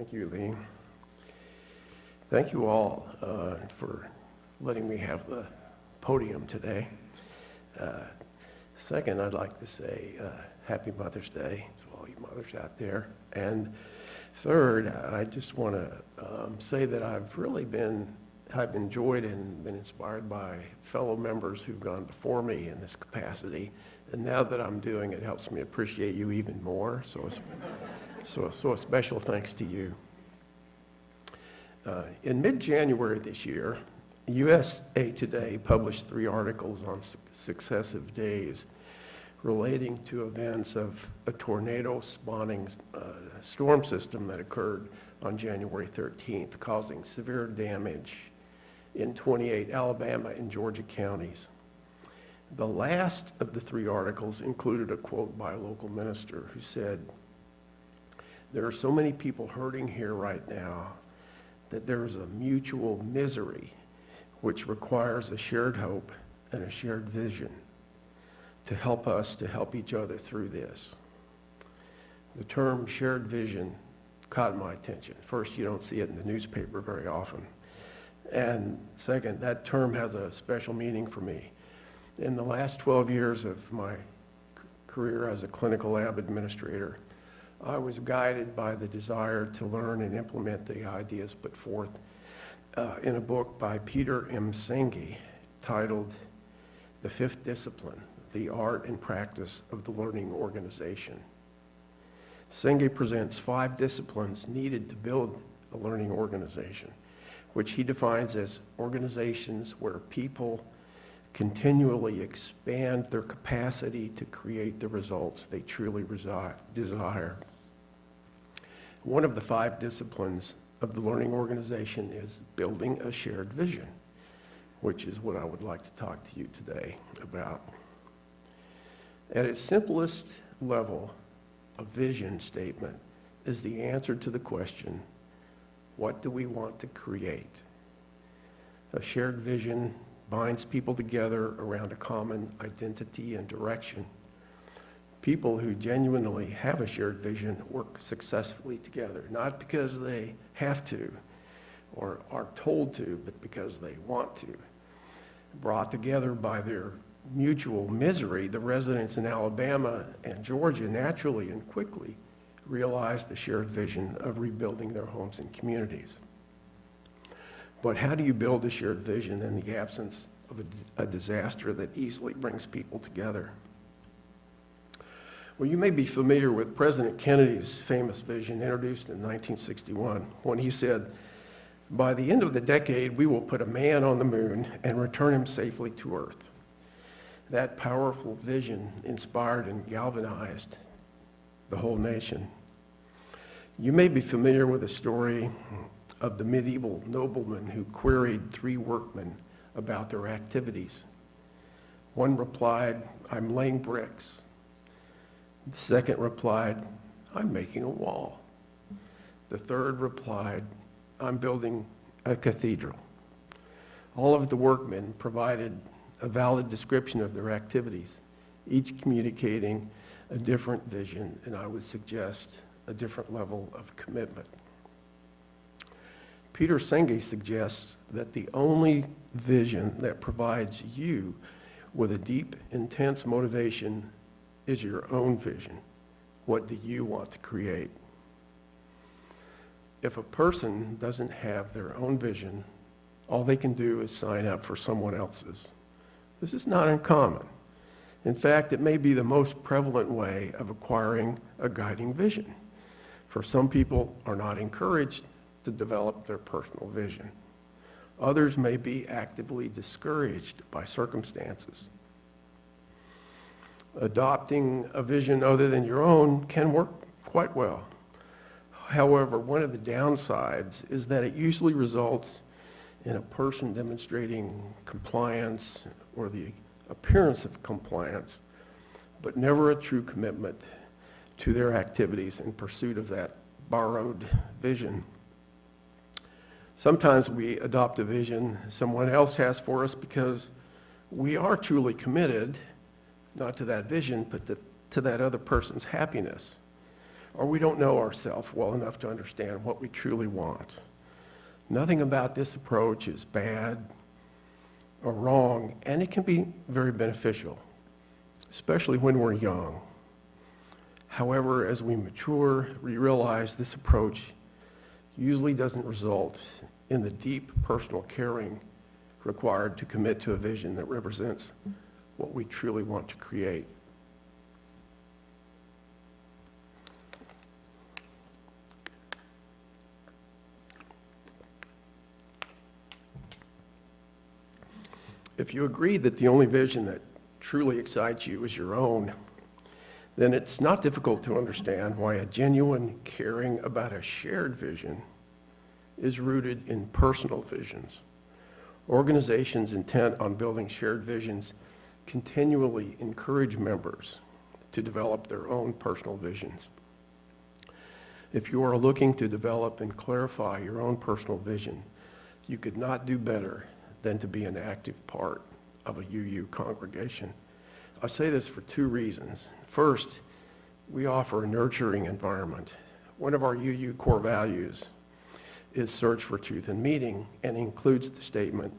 Thank you, Lee. Thank you all for letting me have the podium today. Second, I'd like to say Happy Mother's Day to all you mothers out there. And third, I just want to say that I've enjoyed and been inspired by fellow members who've gone before me in this capacity. And now that I'm doing it, helps me appreciate you even more. So a special thanks to you. In mid-January this year, USA Today published 3 articles on successive days relating to events of a tornado-spawning storm system that occurred on January 13th, causing severe damage in 28 Alabama and Georgia counties. The last of the 3 articles included a quote by a local minister who said, "There are so many people hurting here right now that there is a mutual misery which requires a shared hope and a shared vision to help us to help each other through this." The term shared vision caught my attention. First, you don't see it in the newspaper very often. And second, that term has a special meaning for me. In the last 12 years of my career as a clinical lab administrator, I was guided by the desire to learn and implement the ideas put forth in a book by Peter M. Senge titled The Fifth Discipline, The Art and Practice of the Learning Organization. Senge presents 5 disciplines needed to build a learning organization, which he defines as organizations where people continually expand their capacity to create the results they truly desire. One of the 5 disciplines of the learning organization is building a shared vision, which is what I would like to talk to you today about. At its simplest level, a vision statement is the answer to the question, what do we want to create? A shared vision binds people together around a common identity and direction. People who genuinely have a shared vision work successfully together, not because they have to or are told to, but because they want to. Brought together by their mutual misery, the residents in Alabama and Georgia naturally and quickly realized a shared vision of rebuilding their homes and communities. But how do you build a shared vision in the absence of a disaster that easily brings people together? Well, you may be familiar with President Kennedy's famous vision introduced in 1961 when he said, "By the end of the decade, we will put a man on the moon and return him safely to Earth." That powerful vision inspired and galvanized the whole nation. You may be familiar with the story of the medieval nobleman who queried 3 workmen about their activities. One replied, "I'm laying bricks." The second replied, "I'm making a wall." The third replied, "I'm building a cathedral." All of the workmen provided a valid description of their activities, each communicating a different vision, and I would suggest a different level of commitment. Peter Senge suggests that the only vision that provides you with a deep, intense motivation is your own vision. What do you want to create? If a person doesn't have their own vision, all they can do is sign up for someone else's. This is not uncommon. In fact, it may be the most prevalent way of acquiring a guiding vision. For some people are not encouraged to develop their personal vision. Others may be actively discouraged by circumstances. Adopting a vision other than your own can work quite well. However, one of the downsides is that it usually results in a person demonstrating compliance or the appearance of compliance, but never a true commitment to their activities in pursuit of that borrowed vision. Sometimes we adopt a vision someone else has for us because we are truly committed, not to that vision, but to that other person's happiness. or we don't know ourselves well enough to understand what we truly want. Nothing about this approach is bad or wrong, and it can be very beneficial, especially when we're young. However, as we mature, we realize this approach usually doesn't result in the deep personal caring required to commit to a vision that represents what we truly want to create. If you agree that the only vision that truly excites you is your own, then it's not difficult to understand why a genuine caring about a shared vision is rooted in personal visions. Organizations intent on building shared visions continually encourage members to develop their own personal visions. If you are looking to develop and clarify your own personal vision, you could not do better than to be an active part of a UU congregation. I say this for two reasons. First, we offer a nurturing environment. One of our UU core values is search for truth in meeting, and includes the statement,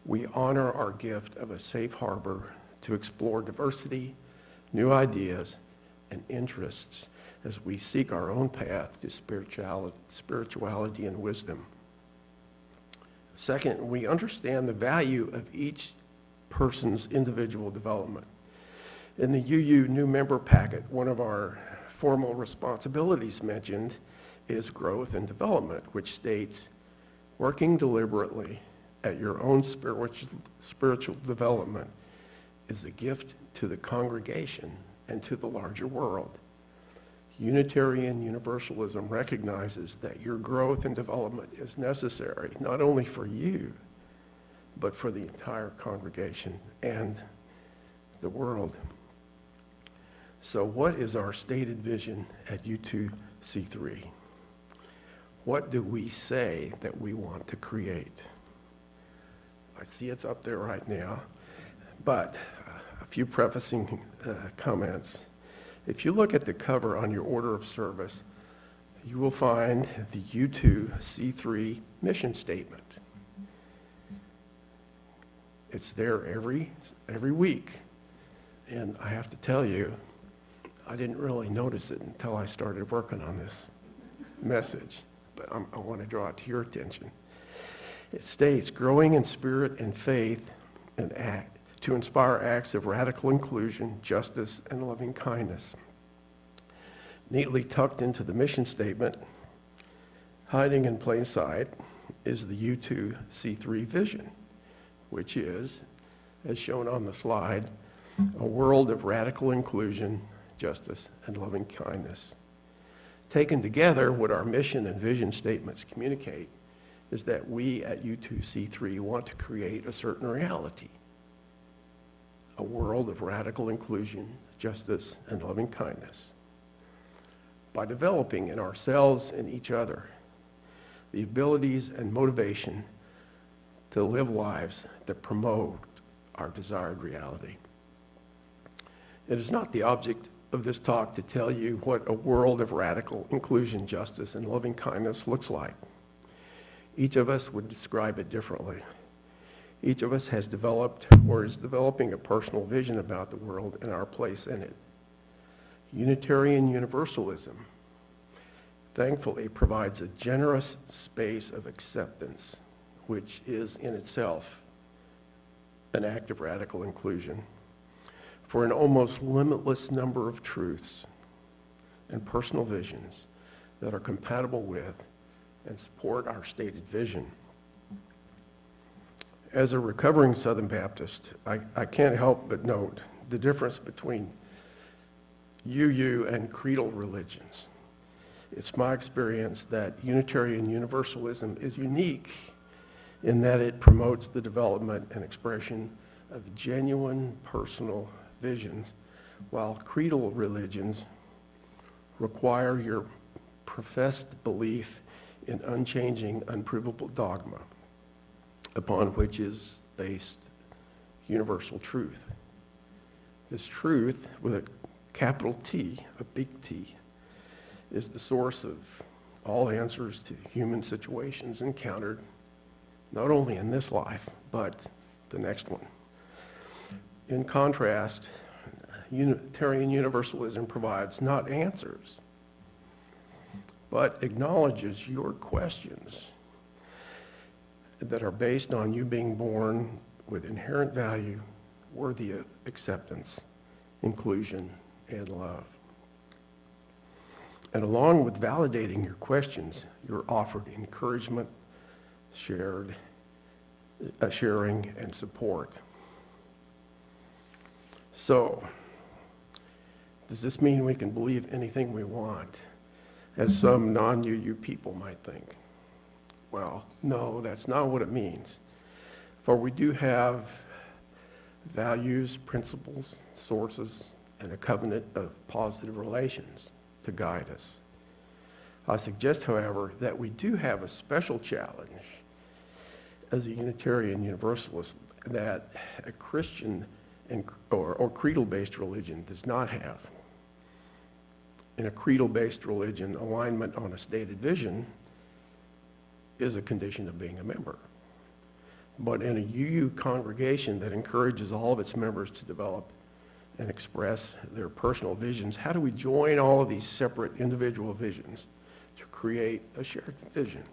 we honor our gift of a safe harbor to explore diversity, new ideas, and interests as we seek our own path to spirituality and wisdom. Second, we understand the value of each person's individual development. In the UU new member packet, one of our formal responsibilities mentioned is growth and development, which states, working deliberately at your own spiritual development is a gift to the congregation and to the larger world. Unitarian Universalism recognizes that your growth and development is necessary, not only for you, but for the entire congregation and the world. So what is our stated vision at U2C3? What do we say that we want to create? I see it's up there right now, but a few prefacing comments. If you look at the cover on your order of service, you will find the U2C3 mission statement. It's there every week, and I have to tell you, I didn't really notice it until I started working on this message, but I want to draw it to your attention. It states, growing in spirit and faith and act to inspire acts of radical inclusion, justice, and loving kindness. Neatly tucked into the mission statement, hiding in plain sight, is the U2C3 vision, which is, as shown on the slide, a world of radical inclusion, justice, and loving kindness. Taken together, what our mission and vision statements communicate is that we at U2C3 want to create a certain reality, a world of radical inclusion, justice, and loving kindness. By developing in ourselves and each other the abilities and motivation to live lives that promote our desired reality. It is not the object of this talk to tell you what a world of radical inclusion, justice, and loving kindness looks like. Each of us would describe it differently. Each of us has developed or is developing a personal vision about the world and our place in it. Unitarian Universalism, thankfully, provides a generous space of acceptance, which is in itself an act of radical inclusion, for an almost limitless number of truths and personal visions that are compatible with and support our stated vision. As a recovering Southern Baptist, I can't help but note the difference between UU and creedal religions. It's my experience that Unitarian Universalism is unique in that it promotes the development and expression of genuine personal visions, while creedal religions require your professed belief in unchanging, unprovable dogma, upon which is based universal truth. This truth, with a capital T, a big T, is the source of all answers to human situations encountered, not only in this life, but the next one. In contrast, Unitarian Universalism provides not answers, but acknowledges your questions that are based on you being born with inherent value, worthy of acceptance, inclusion, and love. And along with validating your questions, you're offered encouragement, sharing, and support. So, does this mean we can believe anything we want, as some non-UU people might think? Well, no, that's not what it means. For we do have values, principles, sources, and a covenant of positive relations to guide us. I suggest, however, that we do have a special challenge as a Unitarian Universalist that a Christian or creedal-based religion does not have. In a creedal-based religion, alignment on a stated vision is a condition of being a member. But in a UU congregation that encourages all of its members to develop and express their personal visions, how do we join all of these separate individual visions to create a shared vision?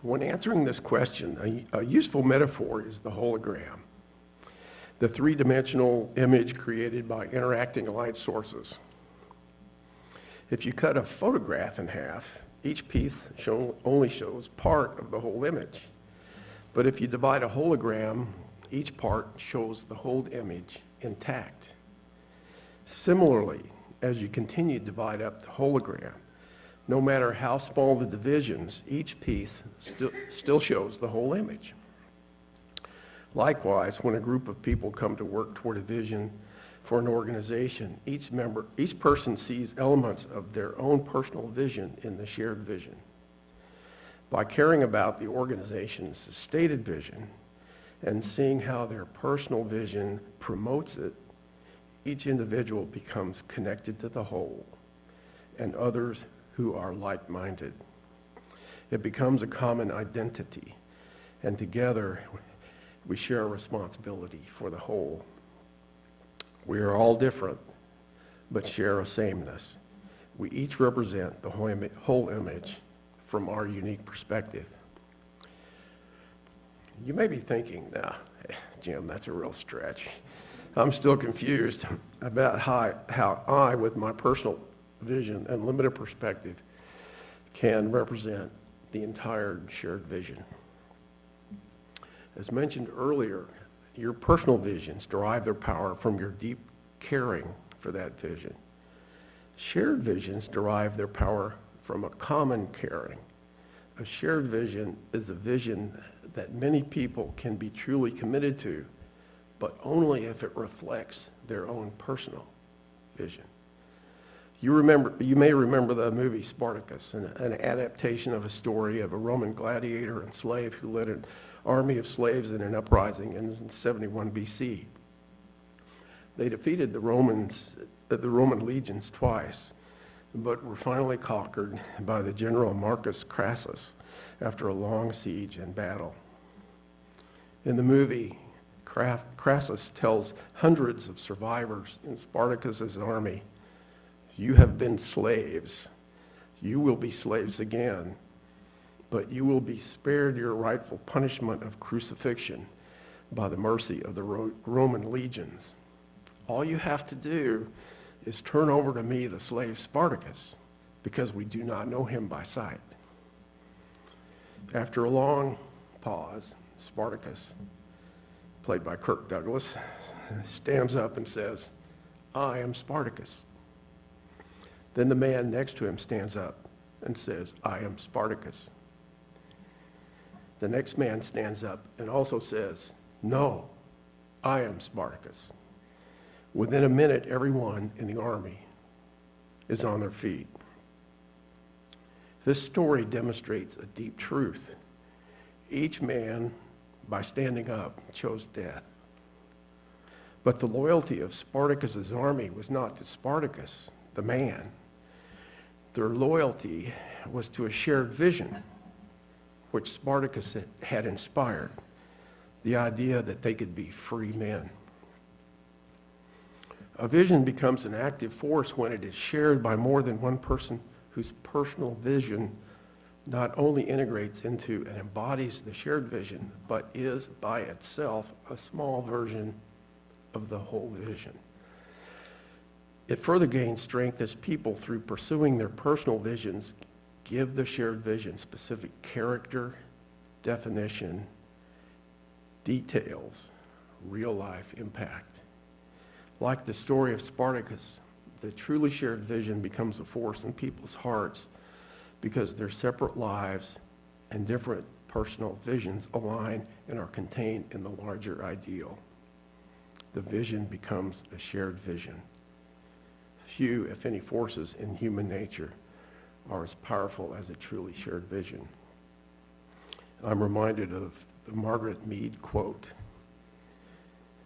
When answering this question, a useful metaphor is the hologram, the three-dimensional image created by interacting light sources. If you cut a photograph in half, each piece only shows part of the whole image. But if you divide a hologram, each part shows the whole image intact. Similarly, as you continue to divide up the hologram, no matter how small the divisions, each piece still shows the whole image. Likewise, when a group of people come to work toward a vision for an organization, each person sees elements of their own personal vision in the shared vision. By caring about the organization's stated vision and seeing how their personal vision promotes it, each individual becomes connected to the whole and others who are like-minded. It becomes a common identity, and together we share a responsibility for the whole. We are all different, but share a sameness. We each represent the whole image from our unique perspective. You may be thinking, nah, Jim, that's a real stretch. I'm still confused about how I, with my personal vision and limited perspective, can represent the entire shared vision. As mentioned earlier, your personal visions derive their power from your deep caring for that vision. Shared visions derive their power from a common caring. A shared vision is a vision that many people can be truly committed to, but only if it reflects their own personal vision. You may remember the movie Spartacus, an adaptation of a story of a Roman gladiator and slave who led an army of slaves in an uprising in 71 BC. They defeated the Roman legions twice, but were finally conquered by the general Marcus Crassus after a long siege and battle. In the movie, Crassus tells hundreds of survivors in Spartacus's army, "You have been slaves. You will be slaves again, but you will be spared your rightful punishment of crucifixion by the mercy of the Roman legions. All you have to do is turn over to me the slave Spartacus, because we do not know him by sight." After a long pause, Spartacus, played by Kirk Douglas, stands up and says, "I am Spartacus." Then the man next to him stands up and says, "I am Spartacus." The next man stands up and also says, "No, I am Spartacus." Within a minute, everyone in the army is on their feet. This story demonstrates a deep truth. Each man by standing up, chose death. But the loyalty of Spartacus's army was not to Spartacus, the man. Their loyalty was to a shared vision, which Spartacus had inspired, the idea that they could be free men. A vision becomes an active force when it is shared by more than one person whose personal vision not only integrates into and embodies the shared vision, but is by itself a small version of the whole vision. It further gains strength as people, through pursuing their personal visions, give the shared vision specific character, definition, details, real-life impact. Like the story of Spartacus, the truly shared vision becomes a force in people's hearts because their separate lives and different personal visions align and are contained in the larger ideal. The vision becomes a shared vision. Few, if any, forces in human nature are as powerful as a truly shared vision. I'm reminded of the Margaret Mead quote.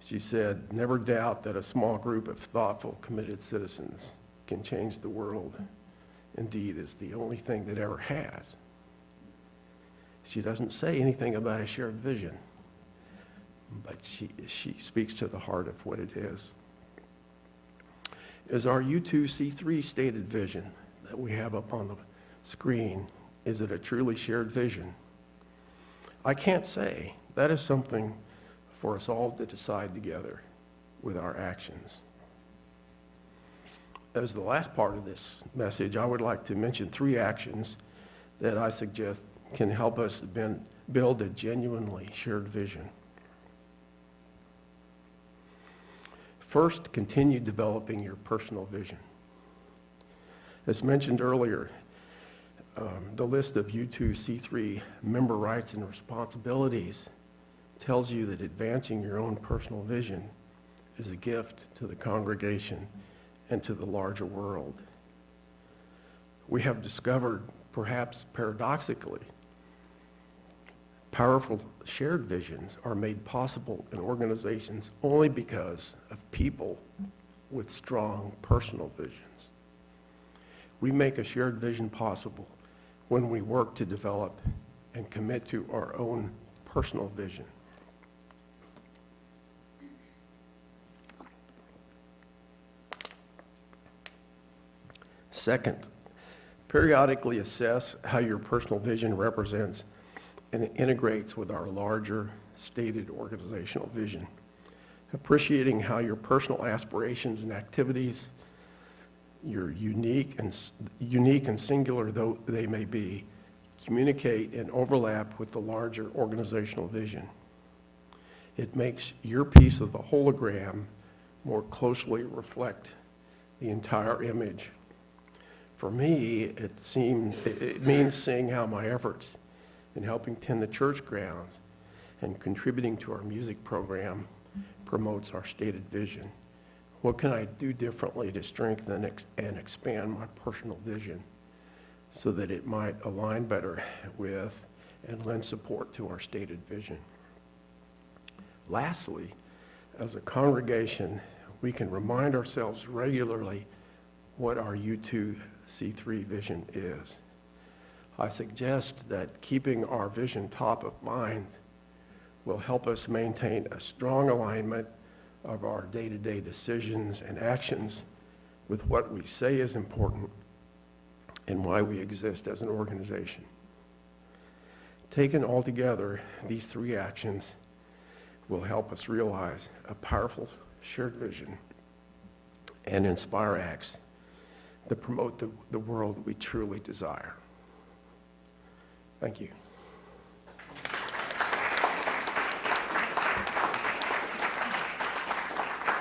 She said, "Never doubt that a small group of thoughtful, committed citizens can change the world. Indeed, it's the only thing that ever has." She doesn't say anything about a shared vision, but she speaks to the heart of what it is. Is our U2C3 stated vision that we have up on the screen, is it a truly shared vision? I can't say. That is something for us all to decide together with our actions. As the last part of this message, I would like to mention 3 actions that I suggest can help us build a genuinely shared vision. First, continue developing your personal vision. As mentioned earlier, the list of U2C3 member rights and responsibilities tells you that advancing your own personal vision is a gift to the congregation and to the larger world. We have discovered, perhaps paradoxically, powerful shared visions are made possible in organizations only because of people with strong personal visions. We make a shared vision possible when we work to develop and commit to our own personal vision. Second, periodically assess how your personal vision represents and integrates with our larger stated organizational vision. Appreciating how your personal aspirations and activities, your unique and singular though they may be, communicate and overlap with the larger organizational vision. It makes your piece of the hologram more closely reflect the entire image. For me, it means seeing how my efforts in helping tend the church grounds and contributing to our music program promotes our stated vision. What can I do differently to strengthen and expand my personal vision so that it might align better with and lend support to our stated vision? Lastly, as a congregation, we can remind ourselves regularly what our U2C3 vision is. I suggest that keeping our vision top of mind will help us maintain a strong alignment of our day-to-day decisions and actions with what we say is important and why we exist as an organization. Taken all together, these 3 actions will help us realize a powerful shared vision and inspire acts that promote the world we truly desire. Thank you.